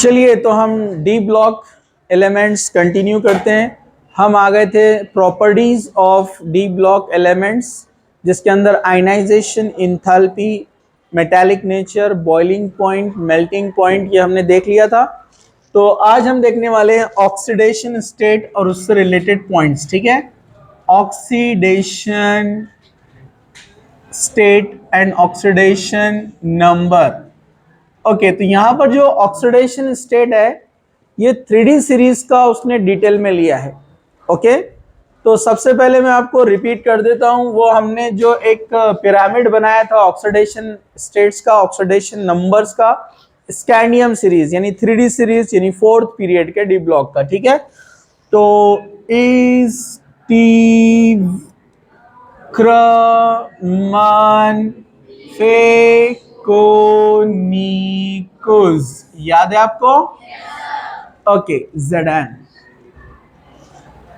चलिए तो हम डी ब्लॉक एलिमेंट्स कंटिन्यू करते हैं। हम आ गए थे properties of D block elements, जिसके अंदर ionization, enthalpy, metallic nature, boiling point, melting point, ये हमने देख लिया था। तो आज हम देखने वाले हैं ऑक्सीडेशन स्टेट और उससे रिलेटेड पॉइंट्स। ठीक है, oxidation state and oxidation number. Okay, तो यहाँ पर जो ऑक्सीडेशन स्टेट है ये 3D सीरीज का उसने डिटेल में लिया है। ओके, तो सबसे पहले मैं आपको रिपीट कर देता हूँ, वो हमने जो एक पिरामिड बनाया था ऑक्सीडेशन स्टेट्स का, ऑक्सीडेशन नंबर्स का, स्कैंडियम सीरीज यानी 3D सीरीज यानी 4th पीरियड के डी ब्लॉक का। ठीक है, तो इस टी क्रमन फेकोनिकुस, याद है आपको? Okay, Zn।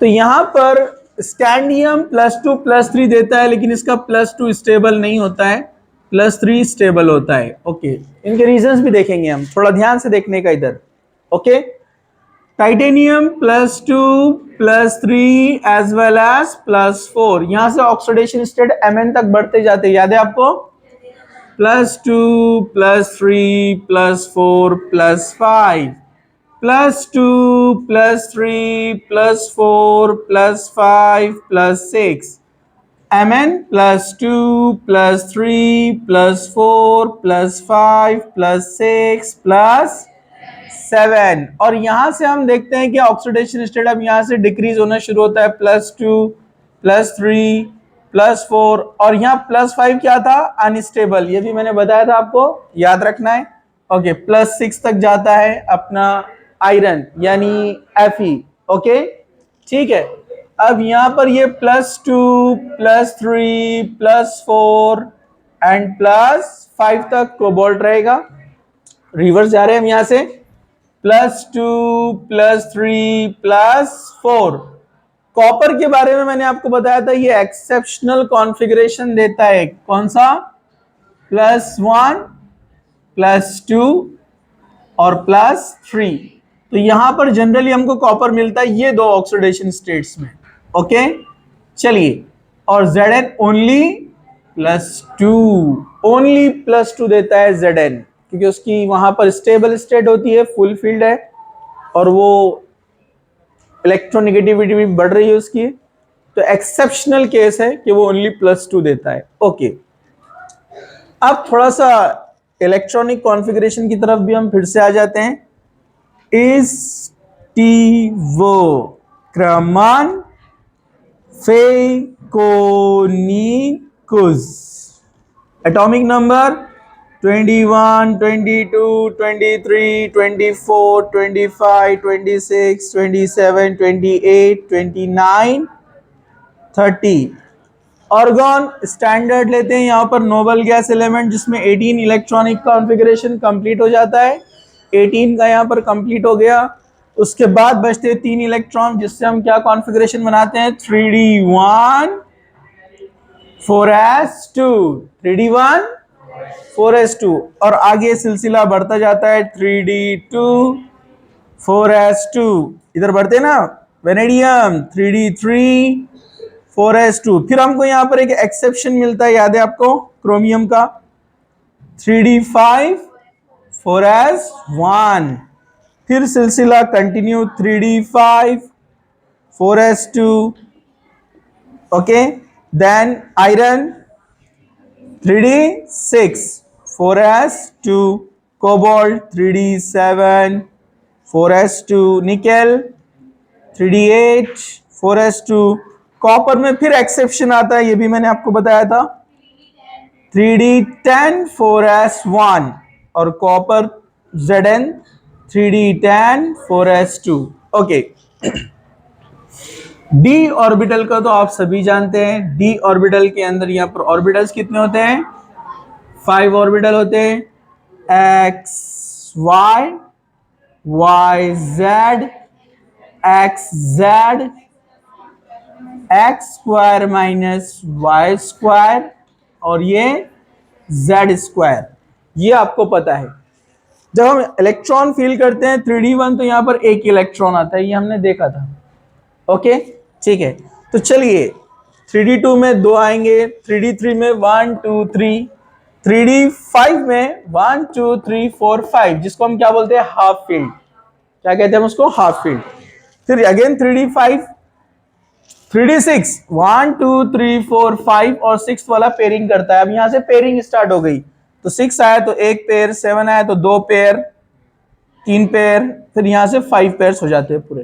तो यहां पर स्कैंडियम +2+3 देता है, लेकिन इसका +2 स्टेबल नहीं होता है, +3 स्टेबल होता है। ओके, इनके रीजंस भी देखेंगे हम, थोड़ा ध्यान से देखने का इधर। Okay, titanium +2+3 as well as +4, यहां से ऑक्सीडेशन स्टेट Mn तक बढ़ते जाते, याद है आपको? +2 +3 +4 +5 +2 +3 +4 +5 +6 Mn +2 +3 +4 +5 +6 +7। और यहां से हम देखते हैं कि ऑक्सीडेशन स्टेट अब यहां से डिक्रीज होना शुरू होता है, +2 +3 +4, और यहाँ +5 क्या था? अनस्टेबल, ये भी मैंने बताया था आपको, याद रखना है। ओके, +6 तक जाता है अपना आयरन यानी Fe। ओके, ठीक है, अब यहाँ पर ये +2 +3 +4 एंड +5 तक कोबाल्ट रहेगा। रिवर्स जा रहे हैं हम यहाँ से, +2 +3 +4। कॉपर के बारे में मैंने आपको बताया था, ये एक्सेप्शनल कॉन्फ़िगरेशन देता है। कौन सा? +1 +2 और +3। तो यहां पर जनरली हमको कॉपर मिलता है ये दो ऑक्सीडेशन स्टेट्स में। ओके, चलिए, और Zn ओनली +2, ओनली +2 देता है Zn, क्योंकि उसकी वहां पर स्टेबल स्टेट होती है, फुल फील्ड है, और वो इलेक्ट्रोनेगेटिविटी भी बढ़ रही है उसकी। तो एक्सेप्शनल केस है कि वो ओनली +2 देता है। ओके, अब थोड़ा सा इलेक्ट्रॉनिक कॉन्फ़िगरेशन की तरफ भी हम फिर से आ जाते हैं। स्टीवो क्रमन फेकोनिकुस, एटॉमिक नंबर 21 22 23 24 25 26 27 28 29 30। ऑर्गन स्टैंडर्ड लेते हैं, यहाँ पर नोबल गैस एलिमेंट जिसमें 18 इलेक्ट्रॉनिक कॉन्फ़िगरेशन कंप्लीट हो जाता है, 18 का यहाँ पर कंप्लीट हो गया। उसके बाद बचते 3 इलेक्ट्रॉन, जिससे हम क्या कॉन्फ़िगरेशन बनाते हैं? 3d1 4s2, 3d1 4s2, और आगे सिलसिला बढ़ता जाता है 3d2 4s2, इधर बढ़ते ना, वेनेडियम 3d3 4s2। फिर हमको यहाँ पर एक एक्सेप्शन मिलता है, याद है आपको? क्रोमियम का 3d5 4s1, फिर सिलसिला continue 3d5 4s2। Okay, then iron 3d6 4s2, cobalt 3d7 4s2, nickel 3d8 4s2। Copper में फिर एक्सेप्शन आता है, ये भी मैंने आपको बताया था, 3d10 4s1, और copper Zn 3d10 4s2। Okay, D orbital का तो आप सभी जानते हैं। डी ऑर्बिटल के अंदर यहाँ पर ऑर्बिटल्स कितने होते हैं? 5 ऑर्बिटल होते हैं, XY YZ XZ x² minus y², और ये z², ये आपको पता है। जब हम इलेक्ट्रॉन फील करते हैं 3d1 तो यहाँ पर एक इलेक्ट्रॉन आता है, ये हमने देखा था। ओके ठीक है, तो चलिए 3d2 में 2 आएंगे, 3d3 में 1 2 3, 3d5 में 1 2 3 4 5, जिसको हम क्या बोलते हैं, हाफ फील्ड। क्या कहते हैं हम उसको, हाफ फील्ड। फिर अगेन 3d5, 3d6, 1 2 3 4 5 और 6 वाला पेयरिंग करता है। अब यहां से पेयरिंग स्टार्ट हो गई, तो 6 आया तो एक पेयर, 7 आया तो 2 पेयर, 3 पेयर, फिर यहां से 5 पेयर्स हो जाते हैं पूरे।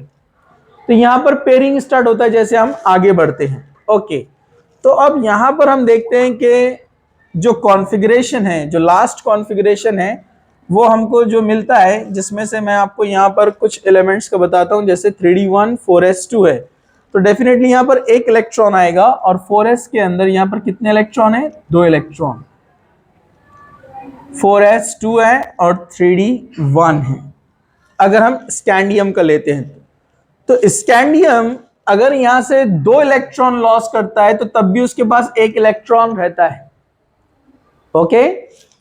तो यहां पर पेयरिंग स्टार्ट होता है जैसे हम आगे बढ़ते हैं। ओके, तो अब यहां पर हम देखते हैं कि जो कॉन्फ़िगरेशन है, जो लास्ट कॉन्फ़िगरेशन है, वो हमको जो मिलता है, जिसमें से मैं आपको यहां पर कुछ एलिमेंट्स का बताता हूं। जैसे 3d1 4s2 है, तो डेफिनेटली यहां पर एक इलेक्ट्रॉन आएगा, और 4s के अंदर यहां पर कितने इलेक्ट्रॉन है, 2 इलेक्ट्रॉन। 4s2 है और 3d1 है। अगर हम स्कैंडियम का लेते हैं तो स्कैंडियम अगर यहां से 2 इलेक्ट्रॉन लॉस करता है तो तब भी उसके पास एक इलेक्ट्रॉन रहता है। ओके,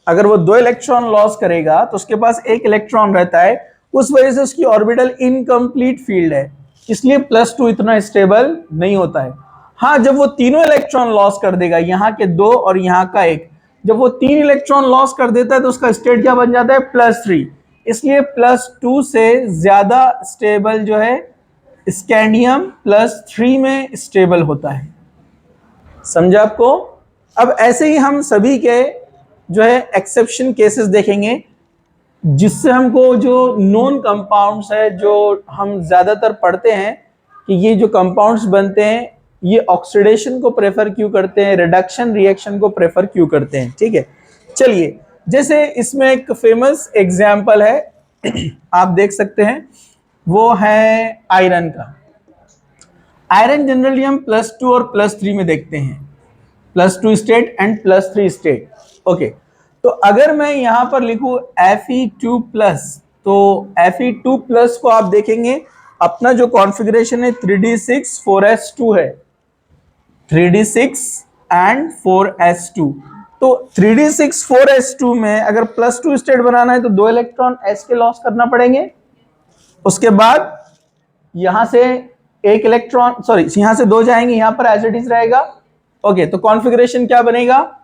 अगर वो 2 इलेक्ट्रॉन लॉस करेगा तो उसके पास एक इलेक्ट्रॉन रहता है, उस वजह से उसकी ऑर्बिटल इनकम्प्लीट फील्ड है, इसलिए +2 इतना स्टेबल नहीं होता है। हाँ, जब वो तीनों इलेक्ट्रॉन लॉस कर देगा, यहां के 2 और यहां का 1, जब वो 3 इलेक्ट्रॉन लॉस कर देता है तो उसका स्टेट क्या बन जाता है, +3, इसलिए +2 से ज्यादा स्टेबल जो है स्कैंडियम +3 में स्टेबल होता है। समझा आपको? अब ऐसे ही हम सभी के जो है एक्सेप्शन केसेस देखेंगे, जिससे हमको जो नोन कंपाउंड्स है, जो हम ज्यादातर पढ़ते हैं कि ये जो कंपाउंड्स बनते हैं ये ऑक्सीडेशन को प्रेफर क्यों करते हैं, रिडक्शन रिएक्शन को प्रेफर क्यों करते हैं। ठीक है, चलिए, जैसे इसमें एक फेमस एग्जाम्पल है आप देख सकते हैं, वो है आयरन का। आयरन जनरली हम +2 और +3 में देखते हैं, +2 स्टेट एंड +3 स्टेट। ओके, तो अगर मैं यहां पर लिखूं Fe2+, तो Fe2+ को आप देखेंगे अपना जो कॉन्फ़िगरेशन है 3d6 4s2 है, 3d6 एंड 4s2। तो 3d6 4s2 में अगर +2 स्टेट बनाना है तो 2 इलेक्ट्रॉन s के लॉस करना पड़ेंगे, उसके बाद यहां से एक इलेक्ट्रॉन, सॉरी यहां से 2 जाएंगे, यहां पर एज इट इज रहेगा। ओके, तो कॉन्फ़िगरेशन क्या बनेगा,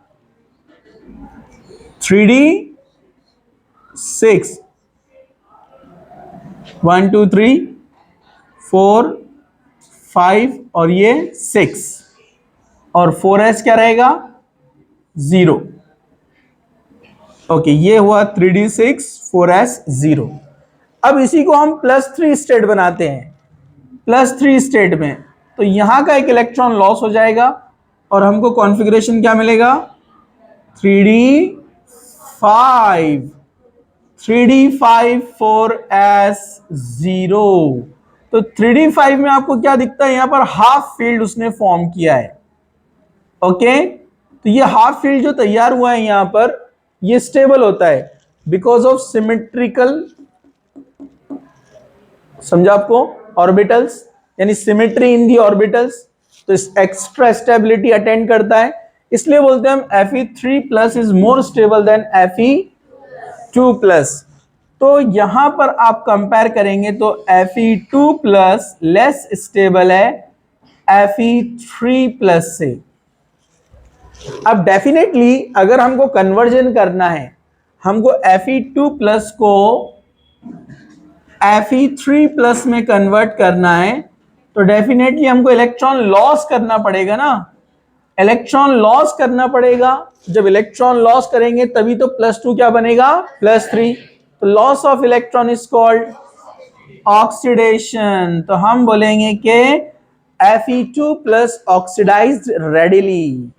3d6 1 2 3 4 5 और ये 6, और 4s क्या रहेगा, 0। ओके, ये हुआ 3d6 4s 0। अब इसी को हम +3 स्टेट बनाते हैं, +3 स्टेट में तो यहां का एक इलेक्ट्रॉन लॉस हो जाएगा और हमको कॉन्फ़िगरेशन क्या मिलेगा, 3d5 3d5 4s 0। तो 3d5 में आपको क्या दिखता है, यहां पर हाफ फील्ड उसने फॉर्म किया है। ओके, तो ये हाफ फील्ड जो तैयार हुआ है यहां पर, ये स्टेबल होता है बिकॉज ऑफ सिमेट्रिकल, समझा आपको, ऑर्बिटल्स, यानी सिमेट्री इन दी ऑर्बिटल्स, तो इस एक्स्ट्रा स्टेबिलिटी अटेंड करता है, इसलिए बोलते हैं हम Fe3+ is more stable then Fe2+। तो यहां पर आप कंपेयर करेंगे तो Fe2+ लेस स्टेबल है Fe3+ से। अब डेफिनेटली अगर हमको कन्वर्जन करना है, हमको Fe2+ को Fe3+ में कन्वर्ट करना है, तो डेफिनेटली हमको इलेक्ट्रॉन लॉस करना पड़ेगा ना, इलेक्ट्रॉन लॉस करना पड़ेगा। जब इलेक्ट्रॉन लॉस करेंगे तभी तो +2 क्या बनेगा, +3। तो loss of electron is called oxidation. तो हम बोलेंगे कि Fe2+ ऑक्सीडाइज्ड रेडिली।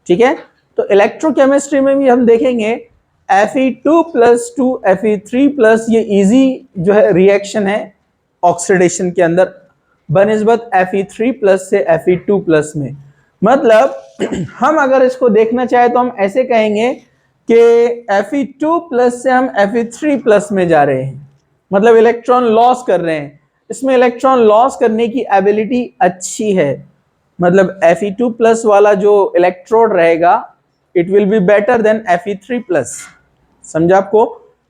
ठीक है, तो इलेक्ट्रोकेमिस्ट्री में भी हम देखेंगे Fe2+ टू Fe3+, ये इजी जो है रिएक्शन है ऑक्सीडेशन के अंदर बनिस्बत Fe3+ से Fe2+ में। मतलब हम अगर इसको देखना चाहे तो हम ऐसे कहेंगे कि Fe2+ से हम Fe3+ में जा रहे हैं, मतलब इलेक्ट्रॉन लॉस कर रहे हैं। इसमें इलेक्ट्रॉन लॉस करने की एबिलिटी अच्छी है, मतलब Fe2+ वाला जो इलेक्ट्रोड रहेगा it will be better than Fe3+। समझा आपको?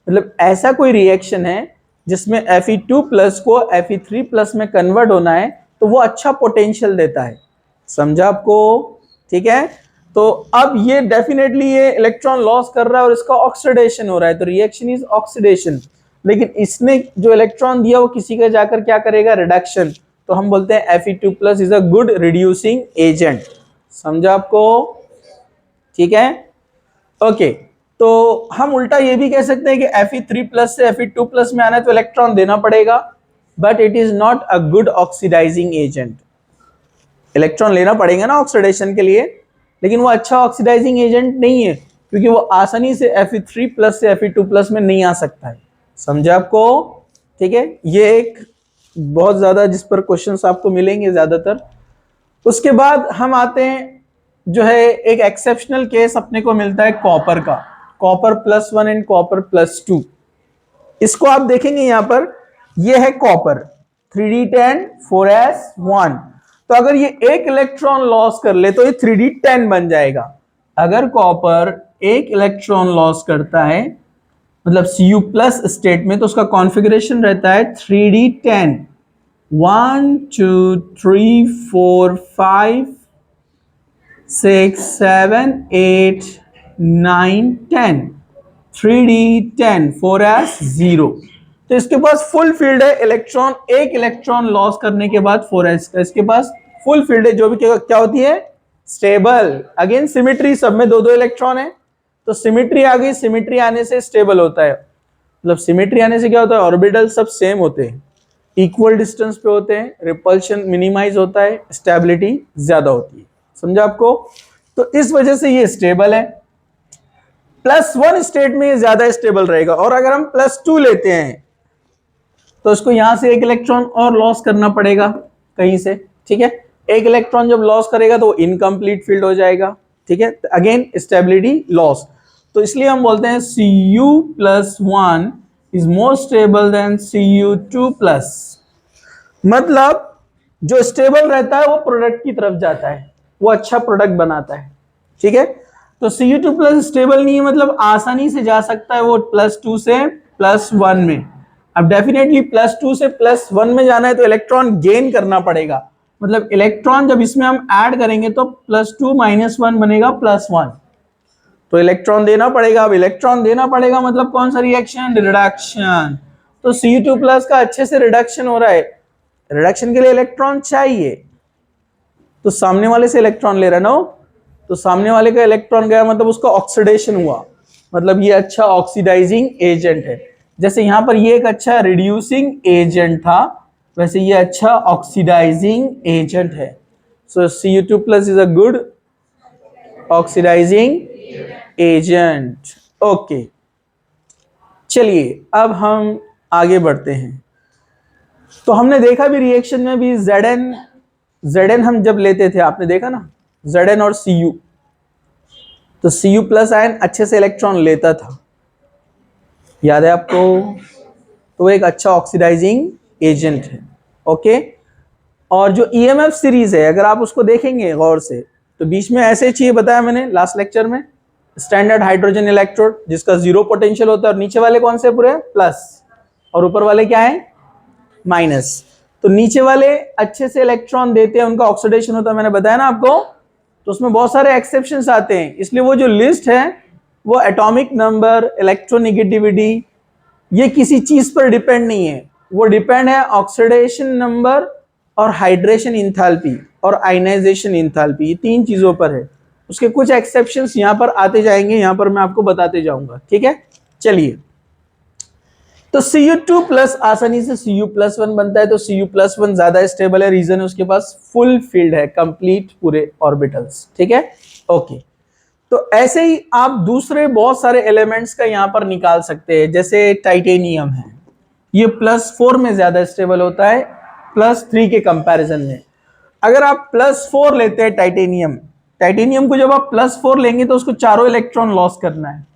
मतलब ऐसा कोई रिएक्शन है जिसमें Fe2+ को Fe3+ में कन्वर्ट होना है तो वो अच्छा पोटेंशियल देता है। समझा आपको? ठीक है, तो अब ये डेफिनेटली ये इलेक्ट्रॉन लॉस कर रहा है और इसका ऑक्सीडेशन हो रहा है, तो रिएक्शन इज ऑक्सीडेशन। लेकिन इसने जो इलेक्ट्रॉन दिया वो किसी का जाकर क्या करेगा? रिडक्शन। तो हम बोलते हैं Fe2+ is a good reducing agent. समझा आपको? ठीक है, ओके। तो हम उल्टा ये भी कह सकते हैं कि Fe3+ से Fe2+ में आना है तो इलेक्ट्रॉन देना पड़ेगा, but it is not a good oxidizing agent. Electron लेना पड़ेगा ना ऑक्सीडेशन के लिए, लेकिन वो अच्छा ऑक्सीडाइजिंग एजेंट नहीं है क्योंकि वो आसानी से Fe3+ से Fe2+ में नहीं आ सकता है। समझा आपको? ठीक है, ये एक बहुत ज्यादा जिस पर क्वेश्चंस आपको मिलेंगे ज्यादातर। उसके बाद हम आते हैं जो है एक एक्सेप्शनल केस अपने को मिलता है कॉपर का, कॉपर +1 एंड कॉपर +2। इसको आप देखेंगे यहां पर, ये है कॉपर 3d10 4s1। तो अगर ये एक इलेक्ट्रॉन लॉस कर ले तो ये 3d10 बन जाएगा। अगर कॉपर एक इलेक्ट्रॉन लॉस करता है मतलब Cu+ स्टेट में, तो उसका कॉन्फ़िगरेशन रहता है 3d10 1 2 3 4 5 6 7 8 9 10 3d10 4s0। तो इसके पास फुल फील्ड है, इलेक्ट्रॉन एक इलेक्ट्रॉन लॉस करने के बाद 4s का इसके पास फुल फील्ड है, जो भी क्या होती है? स्टेबल। अगेन सिमेट्री, सब में दो दो इलेक्ट्रॉन है तो सिमेट्री आ गई। सिमेट्री आने से स्टेबल होता है, मतलब सिमेट्री आने से क्या होता है? ऑर्बिटल सब सेम होते हैं, इक्वल डिस्टेंस पे होते हैं, रिपल्शन मिनिमाइज होता है, स्टेबिलिटी ज्यादा होती है। समझा आपको? तो इस वजह से ये स्टेबल है। +1 स्टेट में ये ज्यादा स्टेबल रहेगा। और अगर हम +2 लेते हैं तो इसको यहां से एक इलेक्ट्रॉन और लॉस करना पड़ेगा कहीं से। ठीक है, एक इलेक्ट्रॉन जब लॉस करेगा तो इनकम्प्लीट फील्ड हो जाएगा। ठीक है, अगेन स्टेबिलिटी लॉस। तो इसलिए हम बोलते हैं Cu+1 is more stable then Cu2+। मतलब जो स्टेबल रहता है वो प्रोडक्ट की तरफ जाता है, वो अच्छा प्रोडक्ट बनाता है। ठीक है, तो Cu2+ स्टेबल नहीं है, मतलब आसानी से जा सकता है वो +2 से +1 में। अब डेफिनेटली +2 से +1 में जाना है तो इलेक्ट्रॉन गेन करना पड़ेगा, मतलब इलेक्ट्रॉन जब इसमें हम ऐड करेंगे तो +2 - 1 बनेगा +1, तो इलेक्ट्रॉन देना पड़ेगा। अब इलेक्ट्रॉन देना पड़ेगा मतलब कौन सा रिएक्शन? रिडक्शन। तो Cu2+ का अच्छे से रिडक्शन हो रहा है, रिडक्शन के लिए इलेक्ट्रॉन चाहिए, तो सामने वाले से इलेक्ट्रॉन ले रहा है ना, तो सामने वाले का इलेक्ट्रॉन गया मतलब उसका ऑक्सीडेशन हुआ, मतलब ये अच्छा ऑक्सीडाइजिंग एजेंट है। जैसे यहां पर ये एक अच्छा रिड्यूसिंग एजेंट था, वैसे ये अच्छा ऑक्सीडाइजिंग एजेंट है। So Cu2+ is a good oxidizing agent. Okay, चलिए अब हम आगे बढ़ते हैं। तो हमने देखा भी रिएक्शन में भी Zn हम जब लेते थे, आपने देखा ना Zn और Cu, तो Cu+ आयन अच्छे से इलेक्ट्रॉन लेता था, याद है आपको? तो वो एक अच्छा ऑक्सीडाइजिंग एजेंट है। ओके, और जो EMF सीरीज है अगर आप उसको देखेंगे गौर से, तो बीच में ऐसे चाहिए बताया मैंने लास्ट लेक्चर में, स्टैंडर्ड हाइड्रोजन इलेक्ट्रोड जिसका 0 पोटेंशियल होता है, और नीचे वाले कौन से पूरे प्लस, और ऊपर वाले क्या है? माइनस। तो नीचे वाले अच्छे से इलेक्ट्रॉन देते हैं, उनका ऑक्सीडेशन होता है, मैंने बताया ना आपको। तो उसमें बहुत सारे एक्सेप्शंस आते हैं, इसलिए वो जो लिस्ट है वो एटॉमिक नंबर, इलेक्ट्रोनेगेटिविटी, ये किसी चीज पर डिपेंड नहीं है, वो डिपेंड है ऑक्सीडेशन नंबर और हाइड्रेशन इंथैल्पी और आयनाइजेशन इंथैल्पी, ये 3 चीजों पर है। उसके कुछ एक्सेप्शंस यहां पर आते जाएंगे, यहां पर मैं आपको बताते जाऊंगा। ठीक है, चलिए। तो Cu2+ आसानी से Cu+1 बनता है, तो Cu+1 ज्यादा स्टेबल है, रीजन है उसके पास फुल फील्ड है, कंप्लीट पूरे ऑर्बिटल्स। ठीक है, ओके। तो ऐसे ही आप दूसरे बहुत सारे एलिमेंट्स का यहां पर निकाल सकते हैं, जैसे टाइटेनियम है, ये +4 में ज्यादा स्टेबल होता है +3 के कंपैरिजन में। अगर आप +4 लेते हैं टाइटेनियम को जब आप +4 लेंगे तो उसको चारों इलेक्ट्रॉन लॉस करना है,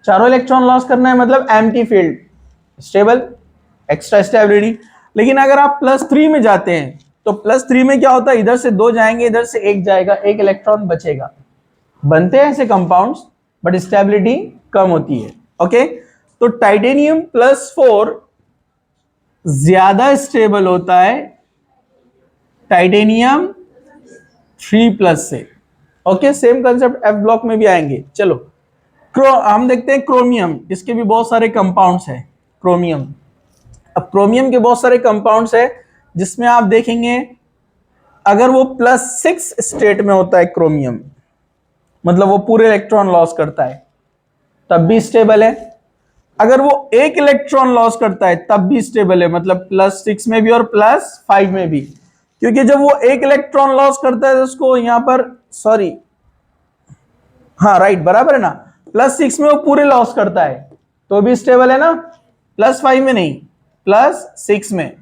चारों इलेक्ट्रॉन लॉस करना है, मतलब empty field, stable, extra stability. लेकिन अगर आप +3 में जाते हैं तो +3 में क्या होता है? इधर से 2 जाएंगे, इधर से 1 जाएगा, 1 इलेक्ट्रॉन बचेगा। बनते हैं ऐसे कंपाउंड्स बट स्टेबिलिटी कम होती है। ओके, तो टाइटेनियम +4 ज्यादा स्टेबल होता है टाइटेनियम 3+ से। Okay, same concept F block में भी आएंगे। चलो हम देखते हैं क्रोमियम, इसके भी बहुत सारे कंपाउंड्स हैं। क्रोमियम, अब क्रोमियम के बहुत सारे कंपाउंड्स है जिसमें आप देखेंगे अगर वो +6 स्टेट में होता है क्रोमियम, मतलब वो पूरे इलेक्ट्रॉन लॉस करता है तब भी स्टेबल है। अगर वो एक इलेक्ट्रॉन लॉस करता है तब भी स्टेबल है, मतलब +6 में भी और +5 में भी, क्योंकि जब वो एक इलेक्ट्रॉन लॉस करता है तो उसको यहां पर हाँ राइट, बराबर है ना, +6 में वो पूरे लॉस करता है तो भी स्टेबल है ना, +5 में नहीं, +6 में।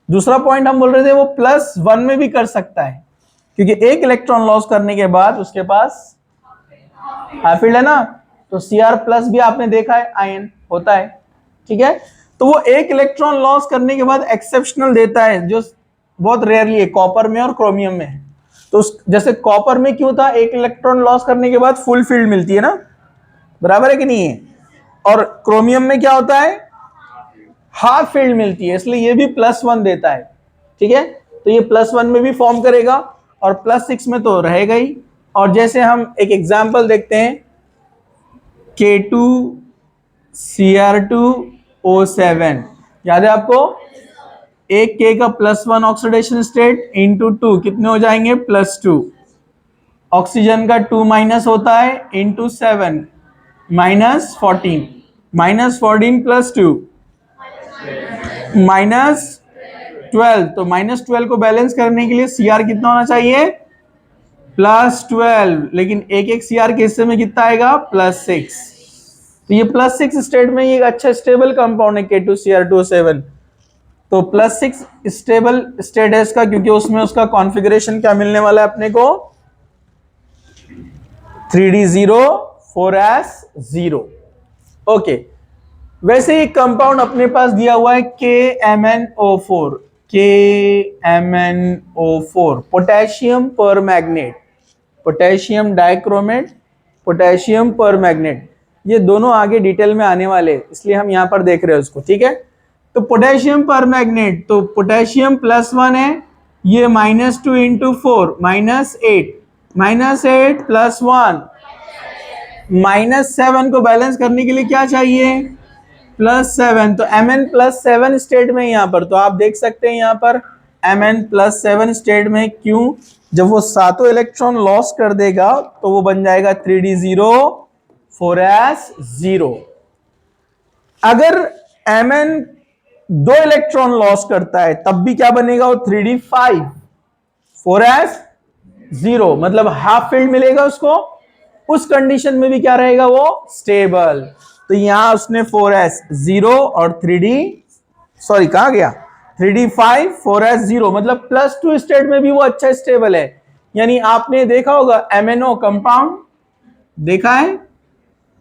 दूसरा पॉइंट हम बोल रहे थे वो +1 में भी कर सकता है, क्योंकि एक इलेक्ट्रॉन लॉस करने के बाद उसके पास हाफ फील्ड है ना, तो Cr+ भी आपने देखा है आयन होता है, ठीक है। तो वो एक इलेक्ट्रॉन लॉस करने के बाद एक्सेप्शनल देता है, जो बहुत रेयरली है कॉपर में और क्रोमियम में। तो जैसे कॉपर में क्यों था, एक इलेक्ट्रॉन लॉस करने के बाद फुल फील्ड मिलती है ना, बराबर है कि नहीं है, और क्रोमियम में क्या होता है, हाफ फील्ड मिलती है, इसलिए ये भी +1 देता है, ठीक है। तो ये +1 में भी फॉर्म करेगा और +6 में तो रहेगा ही। और जैसे हम एक एग्जांपल देखते हैं, K2Cr2O7, याद है आपको, एक K का +1 ऑक्सीडेशन स्टेट इंटू 2 कितने हो जाएंगे, +2। ऑक्सीजन का 2- होता है इंटू 7 -14, -14 + 2 -12। तो -12 को बैलेंस करने के लिए Cr कितना होना चाहिए, +12, लेकिन एक Cr के हिस्से में कितना आएगा, +6। तो ये +6 स्टेट में ये एक अच्छा स्टेबल कंपाउंड है K2Cr2O7। तो +6 स्टेबल स्टेट है इसका, क्योंकि उसमें उसका कॉन्फ़िगरेशन क्या मिलने वाला है अपने को, 3d0 4s0। ओके, वैसे ही कंपाउंड अपने पास दिया हुआ है KMnO4, KMnO4 potassium परमैग्नेट, potassium dichromate, potassium परमैग्नेट, ये दोनों आगे डिटेल में आने वाले, इसलिए हम यहां पर देख रहे हैं उसको, ठीक है। तो पोटेशियम परमैग्नेट, तो पोटेशियम +1 है, ये -2 इंटू 4 -8, -8 +1 -7 को बैलेंस करने के लिए क्या चाहिए, +7। तो Mn+7 स्टेट में यहां पर, तो आप देख सकते हैं यहां पर Mn+7 स्टेट में, क्यों, जब वो सातों इलेक्ट्रॉन लॉस कर देगा तो वो बन जाएगा 3d0 4s0। अगर Mn 2 इलेक्ट्रॉन लॉस करता है तब भी क्या बनेगा, वो 3d5 4s0, मतलब हाफ फील्ड मिलेगा उसको, उस कंडीशन में भी क्या रहेगा, वो स्टेबल। तो यहां उसने 4s0 और 3d5 4s0, मतलब +2 स्टेट में भी वो अच्छा स्टेबल है। यानी आपने देखा होगा MnO कंपाउंड देखा है,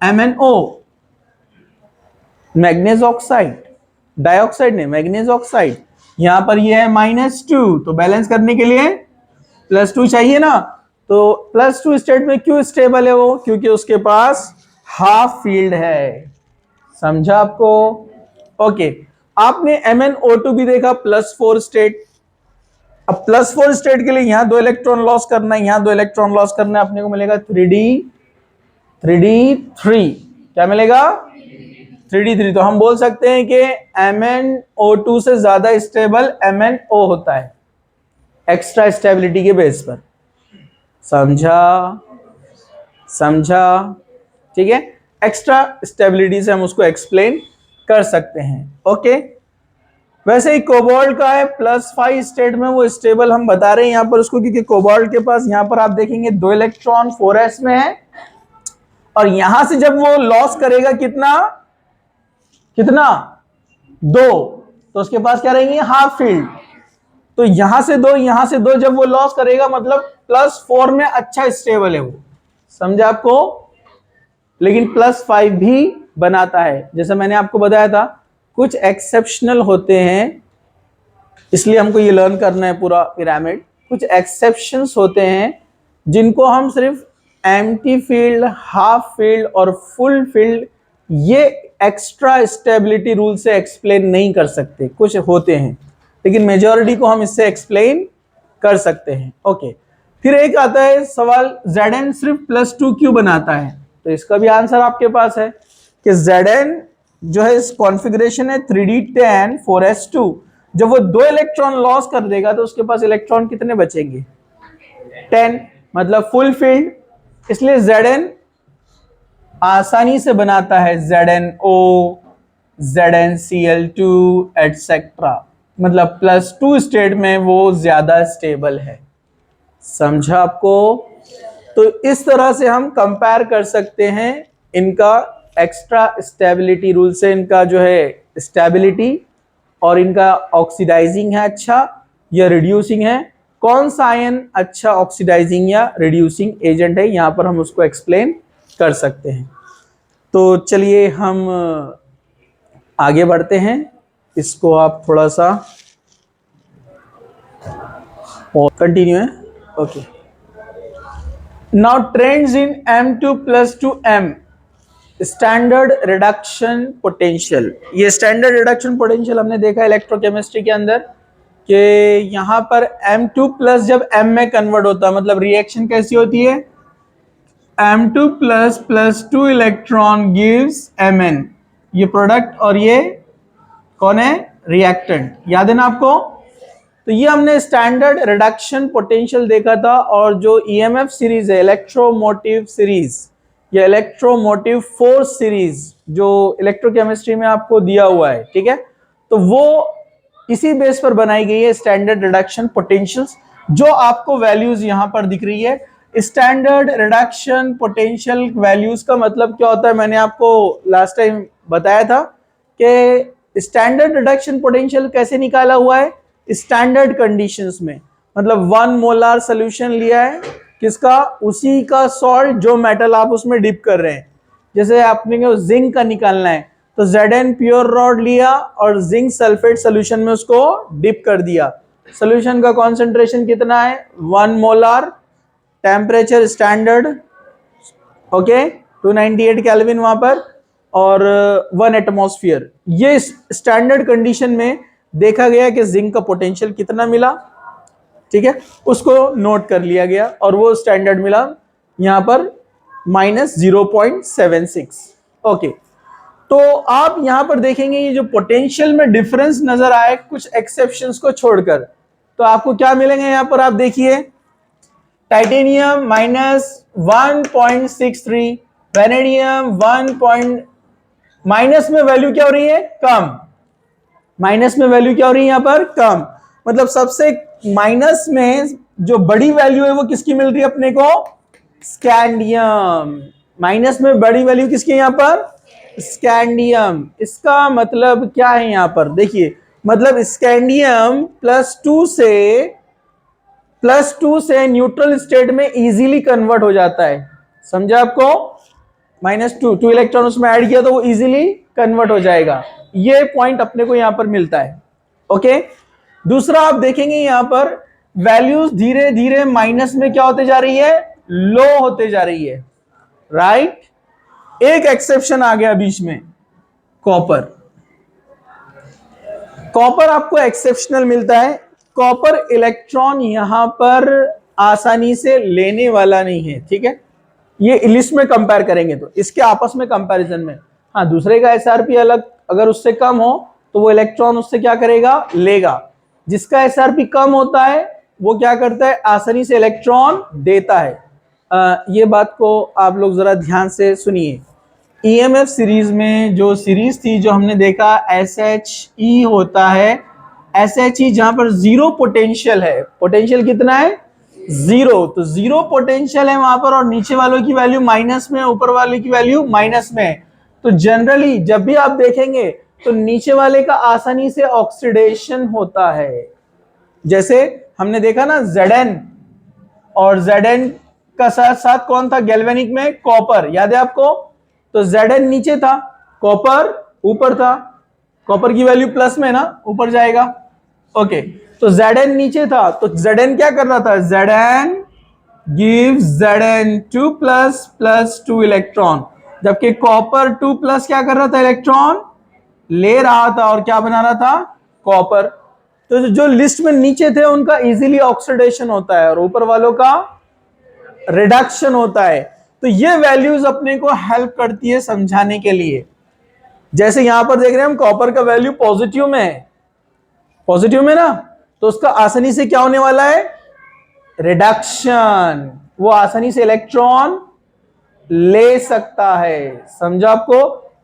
MnO मैग्नीज ऑक्साइड, डाइऑक्साइड नहीं, मैग्नीज ऑक्साइड, यहां पर ये है -2, तो बैलेंस करने के लिए +2 चाहिए ना। तो +2 स्टेट में क्यों स्टेबल है वो, क्योंकि उसके पास हाफ फील्ड है, समझा आपको। ओके, आपने MnO2 भी देखा +4 स्टेट। अब +4 स्टेट के लिए यहां 2 इलेक्ट्रॉन लॉस करना है, यहां 2 इलेक्ट्रॉन लॉस करना है, अपने को मिलेगा 3d3, क्या मिलेगा, 3d3। तो हम बोल सकते हैं कि MnO2 से ज्यादा स्टेबल MnO होता है एक्स्ट्रा स्टेबिलिटी के बेस पर, समझा, ठीक है। एक्स्ट्रा स्टेबिलिटी से हम उसको एक्सप्लेन कर सकते हैं। ओके, वैसे ही कोबाल्ट का है +5 स्टेट में वो स्टेबल हम बता रहे हैं यहां पर उसको, क्योंकि कोबाल्ट के पास यहां पर आप देखेंगे 2 इलेक्ट्रॉन 4s में है, और यहां से जब वो लॉस करेगा कितना 2, तो उसके पास क्या रहेंगे, हाफ फील्ड। तो यहां से 2 जब वो लॉस करेगा, मतलब +4 में अच्छा स्टेबल है वो, समझा आपको। लेकिन +5 भी बनाता है, जैसे मैंने आपको बताया था, कुछ एक्सेप्शनल होते हैं, इसलिए हमको ये लर्न करना है पूरा पिरामिड। कुछ एक्सेप्शंस होते हैं जिनको हम सिर्फ एम्प्टी फील्ड, हाफ फील्ड और फुल फील्ड, ये एक्स्ट्रा स्टेबिलिटी रूल से एक्सप्लेन नहीं कर सकते, कुछ होते हैं, लेकिन मेजॉरिटी को हम इससे एक्सप्लेन कर सकते हैं। ओके, फिर एक आता है सवाल, Zn सिर्फ +2 क्यों बनाता है? तो इसका भी आंसर आपके पास है कि Zn जो है इस कॉन्फ़िगरेशन है 3d10 4s2, जब वो 2 इलेक्ट्रॉन लॉस कर देगा तो उसके पास इलेक्ट्रॉन कितने बचेंगे? 10, मतलब फुल फील्ड। इसलिए Zn आसानी से बनाता है ZnO, ZnCl2 एटसेट्रा, मतलब +2 स्टेट में वो ज्यादा स्टेबल है। समझा आपको? तो इस तरह से हम कंपेयर कर सकते हैं इनका एक्स्ट्रा स्टेबिलिटी रूल से, इनका जो है स्टेबिलिटी और इनका ऑक्सीडाइजिंग है अच्छा या रिड्यूसिंग है, कौन सा आयन अच्छा ऑक्सीडाइजिंग या रिड्यूसिंग एजेंट है, यहां पर हम उसको एक्सप्लेन कर सकते हैं। तो चलिए हम आगे बढ़ते हैं, इसको आप थोड़ा सा और कंटिन्यू है। Okay, now trends in M2+2M standard reduction potential. ये स्टैंडर्ड रिडक्शन पोटेंशियल हमने देखा इलेक्ट्रोकेमिस्ट्री के अंदर कि यहां पर M2+ जब M में कन्वर्ट होता है, मतलब रिएक्शन कैसी होती है? M2++2 इलेक्ट्रॉन गिव्स Mn, ये प्रोडक्ट और ये कौन है? रिएक्टेंट। याद है ना आपको? तो ये हमने स्टैंडर्ड रिडक्शन पोटेंशियल देखा था, और जो EMF सीरीज है, इलेक्ट्रोमोटिव सीरीज या इलेक्ट्रोमोटिव फोर्स सीरीज, जो इलेक्ट्रोकेमिस्ट्री में आपको दिया हुआ है, ठीक है, तो वो इसी बेस पर बनाई गई है स्टैंडर्ड रिडक्शन पोटेंशियल्स, जो आपको वैल्यूज यहां पर दिख रही है। स्टैंडर्ड रिडक्शन पोटेंशियल वैल्यूज का मतलब क्या होता है? मैंने आपको लास्ट टाइम बताया था कि स्टैंडर्ड रिडक्शन पोटेंशियल कैसे निकाला हुआ है? स्टैंडर्ड कंडीशंस में, मतलब 1 मोलार सोल्यूशन लिया है किसका? उसी का सॉल्ट जो मेटल आप उसमें डिप कर रहे हैं। जैसे आपने जिंक का निकालना है तो Zn प्योर रॉड लिया और जिंक सल्फेट सोल्यूशन में उसको डिप कर दिया। सोल्यूशन का कॉन्सेंट्रेशन कितना है? 1 molar, temperature standard, okay 298 kelvin वहां पर, और 1 एटमॉस्फेयर। ये स्टैंडर्ड कंडीशन में देखा गया कि जिंक का पोटेंशियल कितना मिला, ठीक है, उसको नोट कर लिया गया और वो स्टैंडर्ड मिला यहां पर -0.76। ओके, तो आप यहां पर देखेंगे ये जो पोटेंशियल में डिफरेंस नजर आए कुछ एक्सेप्शंस को छोड़कर, तो आपको क्या मिलेंगे यहां पर? आप देखिए, टाइटेनियम -1.63, वेनेडियम 1. माइनस में वैल्यू क्या हो रही है? कम। माइनस में वैल्यू क्या हो रही है यहां पर? कम। मतलब सबसे माइनस में जो बड़ी वैल्यू है वो किसकी मिल रही है अपने को? स्कैंडियम। माइनस में बड़ी वैल्यू किसकी है यहां पर? स्कैंडियम। इसका मतलब क्या है यहां पर? देखिए, मतलब स्कैंडियम +2 से न्यूट्रल स्टेट में इजीली कन्वर्ट हो जाता है। समझा आपको? -2 इलेक्ट्रॉन उसमें ऐड किया तो वो इजीली कन्वर्ट हो जाएगा। ये पॉइंट अपने को यहां पर मिलता है। ओके, दूसरा आप देखेंगे यहां पर वैल्यूज धीरे धीरे माइनस में क्या होते जा रही है? लो होते जा रही है, राइट? एक एक्सेप्शन आ गया बीच में, कॉपर। कॉपर आपको एक्सेप्शनल मिलता है। कॉपर इलेक्ट्रॉन यहां पर आसानी से लेने वाला नहीं है, ठीक है, ये लिस्ट में कंपेयर करेंगे तो इसके आपस में कंपैरिजन में, हाँ, दूसरे का SRP अलग अगर उससे कम हो तो वो इलेक्ट्रॉन उससे क्या करेगा? लेगा। जिसका SRP कम होता है वो क्या करता है? आसानी से इलेक्ट्रॉन देता है। ये बात को आप लोग जरा ध्यान से सुनिए। EMF सीरीज में जो सीरीज थी, जो हमने देखा SHE होता है, SHE जहां पर 0 पोटेंशियल है, पोटेंशियल कितना है? 0, तो 0 पोटेंशियल है वहां पर, और नीचे वालों की वैल्यू माइनस में, ऊपर वाले की वैल्यू माइनस में। तो जनरली जब भी आप देखेंगे तो नीचे वाले का आसानी से ऑक्सीडेशन होता है। जैसे हमने देखा ना Zn, और Zn का साथ साथ कौन था गैल्वेनिक में? कॉपर। याद है आपको? तो Zn नीचे था, कॉपर ऊपर था। कॉपर की वैल्यू प्लस में ना, ऊपर जाएगा। ओके, तो Zn नीचे था, तो Zn क्या कर रहा था? Zn gives Zn2++2 electron. जबकि कॉपर 2 प्लस क्या कर रहा था, इलेक्ट्रॉन ले रहा था और क्या बना रहा था, कॉपर। तो जो लिस्ट में नीचे थे उनका इजीली ऑक्सीडेशन होता है और ऊपर वालों का रिडक्शन होता है। तो ये वैल्यूज अपने को हेल्प करती है समझाने के लिए। जैसे यहां पर देख रहे हैं हम, कॉपर का वैल्यू पॉजिटिव में है, पॉजिटिव में ना, तो उसका आसानी से क्या होने वाला है, रिडक्शन। वो आसानी से इलेक्ट्रॉन ले सकता है, समझा आपको,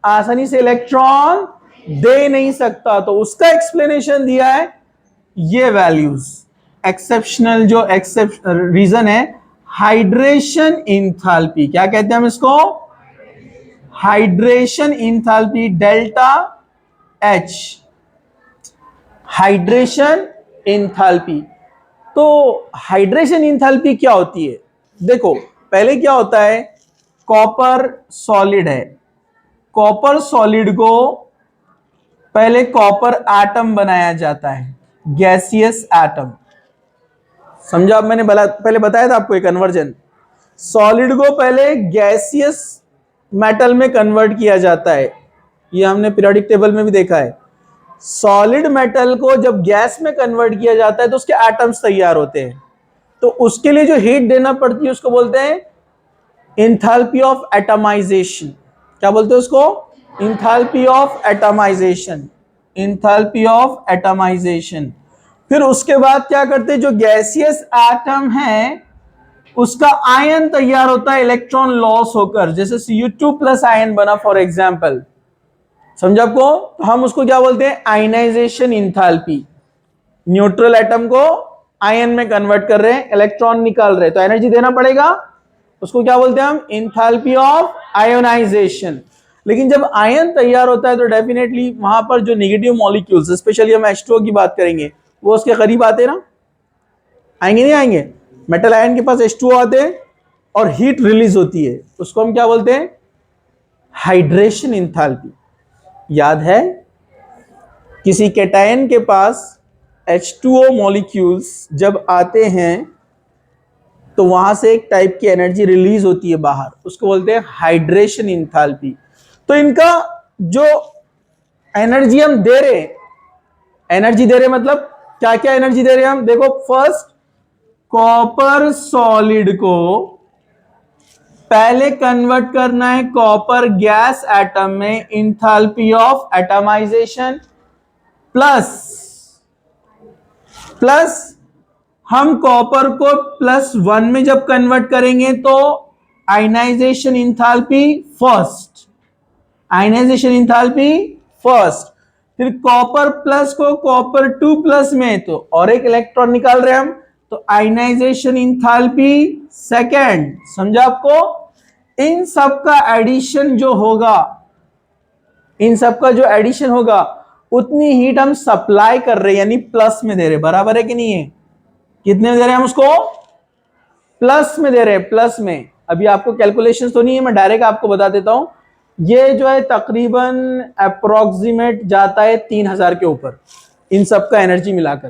आसानी से इलेक्ट्रॉन दे नहीं सकता, तो उसका एक्सप्लेनेशन दिया है ये वैल्यूज। एक्सेप्शनल जो रीजन है, हाइड्रेशन इंथैल्पी, क्या कहते हैं हम इसको, hydration enthalpy, delta H, hydration enthalpy. तो हाइड्रेशन इंथैल्पी क्या होती है, देखो पहले क्या होता है, कॉपर सॉलिड है, कॉपर सॉलिड को पहले कॉपर एटम बनाया जाता है, गैसियस एटम, समझा। अब मैंने पहले बताया था आपको एक कन्वर्जन, सॉलिड को पहले गैसियस मेटल में कन्वर्ट किया जाता है, ये हमने पीरियोडिक टेबल में भी देखा है। सॉलिड मेटल को जब गैस में कन्वर्ट किया जाता है तो उसके एटम्स तैयार होते हैं, तो उसके लिए जो हीट देना पड़ती है उसको बोलते हैं एंथैल्पी ऑफ एटमाइजेशन। क्या बोलते हैं उसको, enthalpy of atomization, enthalpy of atomization. फिर उसके बाद क्या करते हैं, जो गैसियस एटम है उसका आयन तैयार होता है इलेक्ट्रॉन लॉस होकर, जैसे Cu2 प्लस आयन बना फॉर एग्जाम्पल, समझा आपको। तो हम उसको क्या बोलते हैं, आयनाइजेशन इंथैल्पी। न्यूट्रल एटम को आयन में कन्वर्ट कर रहे हैं, इलेक्ट्रॉन निकाल रहे हैं, तो एनर्जी देना पड़ेगा, उसको क्या बोलते हैं हम, इंथैल्पी ऑफ आयोनाइजेशन। लेकिन जब आयन तैयार होता है तो डेफिनेटली वहां पर जो नेगेटिव मॉलिक्यूल्स, स्पेशली हम H2O की बात करेंगे, वो उसके करीब आते हैं ना, आएंगे नहीं आएंगे, मेटल आयन के पास H2O आते हैं और हीट रिलीज होती है, उसको हम क्या बोलते हैं, हाइड्रेशन इंथैल्पी। याद है, किसी कैटायन के पास H2O मॉलिक्यूल्स जब आते हैं तो वहां से एक टाइप की एनर्जी रिलीज होती है बाहर, उसको बोलते हैं हाइड्रेशन इंथैल्पी। तो इनका जो एनर्जी हम दे रहे, एनर्जी दे रहे मतलब क्या क्या एनर्जी दे रहे हैं हम, देखो फर्स्ट कॉपर सॉलिड को पहले कन्वर्ट करना है कॉपर गैस एटम में, इंथैल्पी ऑफ एटमाइजेशन, प्लस हम कॉपर को +1 में जब कन्वर्ट करेंगे तो ionization enthalpy first, ionization enthalpy first. फिर कॉपर प्लस को कॉपर 2 प्लस में, तो और एक इलेक्ट्रॉन निकाल रहे हैं हम, तो आयनाइजेशन इंथैल्पी सेकेंड, समझा आपको। इन सब का एडिशन जो होगा, इन सब का जो एडिशन होगा उतनी हीट हम सप्लाई कर रहे हैं, यानी प्लस में दे रहे, बराबर है कि नहीं है, कितने में दे रहे हैं हम उसको, प्लस में दे रहे हैं, प्लस में। अभी आपको कैलकुलेशंस तो नहीं है, मैं डायरेक्ट आपको बता देता हूं, ये जो है तकरीबन अप्रोक्सीमेट जाता है 3000 के ऊपर, इन सब का एनर्जी मिलाकर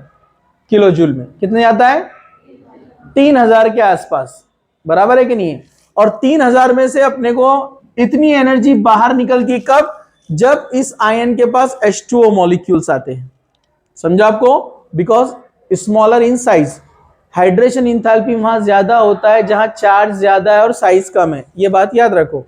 किलो जूल में कितने जाता है, 3000 के आसपास, बराबर है कि नहीं है। और 3000 में से अपने को इतनी एनर्जी बाहर निकलती है कब, जब इस आयन के पास H2O मॉलिक्यूल्स आते हैं, समझा आपको, because smaller in size. Hydration enthalpy वहां ज्यादा होता है जहां चार्ज ज्यादा है और साइज कम है, ये बात याद रखो।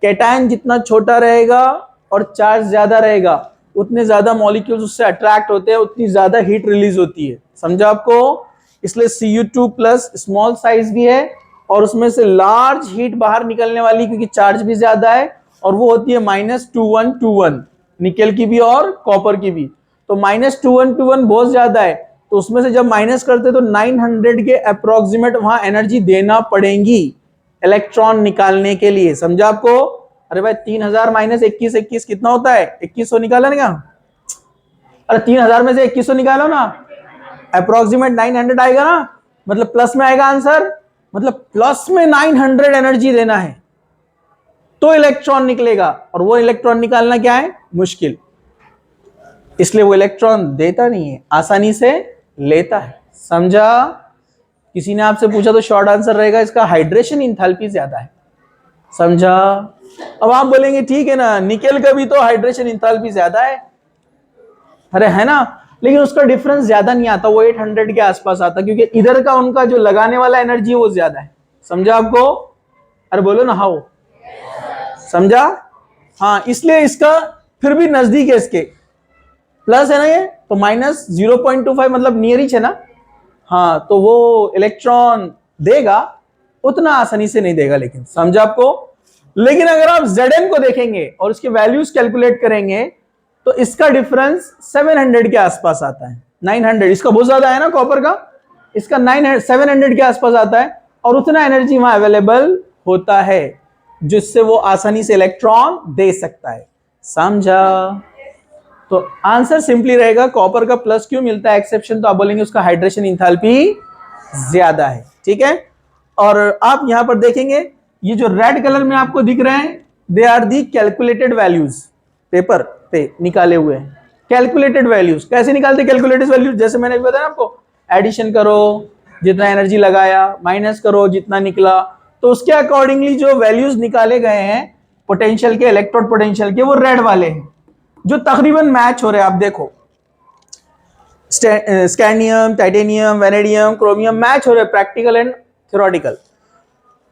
कैटायन जितना छोटा रहेगा और चार्ज ज्यादा रहेगा उतने ज्यादा मॉलिक्यूल्स उससे अट्रैक्ट होते हैं, उतनी ज्यादा हीट रिलीज होती है, समझा आपको। इसलिए Cu2 प्लस स्मॉल साइज भी है और उसमें से लार्ज हीट बाहर निकलने वाली, क्योंकि चार्ज भी ज्यादा है, और वो होती है -2121, निकेल की भी और कॉपर की भी। तो -2121 बहुत ज्यादा है, तो उसमें से जब माइनस करते तो 900 के अप्रोक्सीमेट वहां एनर्जी देना पड़ेगी इलेक्ट्रॉन निकालने के लिए, समझा आपको। अरे भाई 3000 माइनस 21 कितना होता है, 2100 निकाला ना क्या, अरे 3000 में से 2100 निकालो ना, अप्रोक्सीमेट 900 आएगा ना, मतलब प्लस में आएगा आंसर, मतलब प्लस में 900 एनर्जी देना है तो इलेक्ट्रॉन निकलेगा, और वो इलेक्ट्रॉन निकालना क्या है, मुश्किल, इसलिए वो इलेक्ट्रॉन देता नहीं है, आसानी से लेता है, समझा। किसी ने आपसे पूछा तो शॉर्ट आंसर रहेगा इसका, हाइड्रेशन इंथैल्पी ज्यादा है, समझा? अब आप बोलेंगे ठीक है ना, निकेल का भी तो हाइड्रेशन इंथैल्पी ज्यादा है, अरे है ना, लेकिन उसका डिफरेंस ज्यादा नहीं आता, वो 800 के आसपास आता, क्योंकि इधर का उनका जो लगाने वाला एनर्जी है वो ज्यादा है। समझा आपको? अरे बोलो ना हाउ, समझा? हाँ, इसलिए इसका फिर भी नजदीक है, इसके प्लस है ना ये, तो माइनस 0.25 मतलब नियर ही है ना। हाँ, तो वो इलेक्ट्रॉन देगा, उतना आसानी से नहीं देगा, लेकिन समझा आपको? लेकिन अगर आप Zn को देखेंगे और उसके वैल्यूज कैलकुलेट करेंगे तो इसका डिफरेंस 700 के आसपास आता है, 900, इसका बहुत ज्यादा है ना कॉपर का, इसका 700 के आसपास आता है, और उतना एनर्जी वहां अवेलेबल होता है जिससे वो आसानी से इलेक्ट्रॉन दे सकता है। समझा? तो आंसर सिंपली रहेगा, कॉपर का प्लस क्यों मिलता है एक्सेप्शन, तो आप बोलेंगे उसका हाइड्रेशन इंथैल्पी ज्यादा है। ठीक है, और आप यहां पर देखेंगे ये जो रेड कलर में आपको दिख रहे हैं, they are the calculated values, paper पे निकाले हुए हैं। कैलकुलेटेड वैल्यूज कैसे निकालते? कैलकुलेटेड वैल्यूज जैसे मैंने बताया आपको, एडिशन करो जितना एनर्जी लगाया, माइनस करो जितना निकला, तो उसके अकॉर्डिंगली जो वैल्यूज निकाले गए हैं पोटेंशियल के, इलेक्ट्रोड पोटेंशियल के, वो रेड वाले हैं जो तकरीबन मैच हो रहे हैं। आप देखो scandium, titanium, vanadium, chromium match हो रहे हैं, practical and theoretical,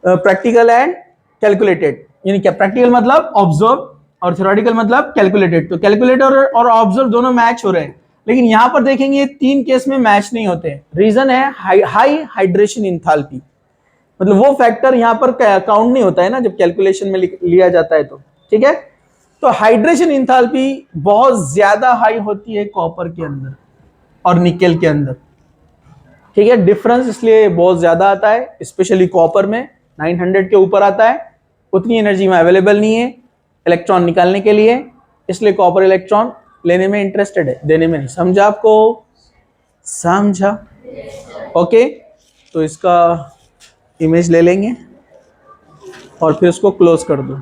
practical and calculated, यानी क्या, प्रैक्टिकल मतलब ऑब्जर्व और थ्योरेटिकल मतलब कैलकुलेटेड। तो कैलकुलेटेड और ऑब्जर्व दोनों मैच हो रहे हैं, लेकिन यहां पर देखेंगे 3 केस में मैच नहीं होते। रीजन है हाई हाइड्रेशन इंथैल्पी, मतलब वो फैक्टर यहां पर काउंट नहीं होता है ना जब कैलकुलेशन में लिया जाता है तो। ठीक है, तो हाइड्रेशन इंथैल्पी बहुत ज्यादा हाई होती है कॉपर के अंदर और निकेल के अंदर। ठीक है, डिफरेंस इसलिए बहुत ज्यादा आता है, स्पेशली कॉपर में 900 के ऊपर आता है, उतनी एनर्जी में अवेलेबल नहीं है इलेक्ट्रॉन निकालने के लिए, इसलिए कॉपर इलेक्ट्रॉन लेने में इंटरेस्टेड है, देने में नहीं। समझा आपको? समझा? ओके, तो इसका इमेज ले लेंगे और फिर उसको क्लोज कर दो।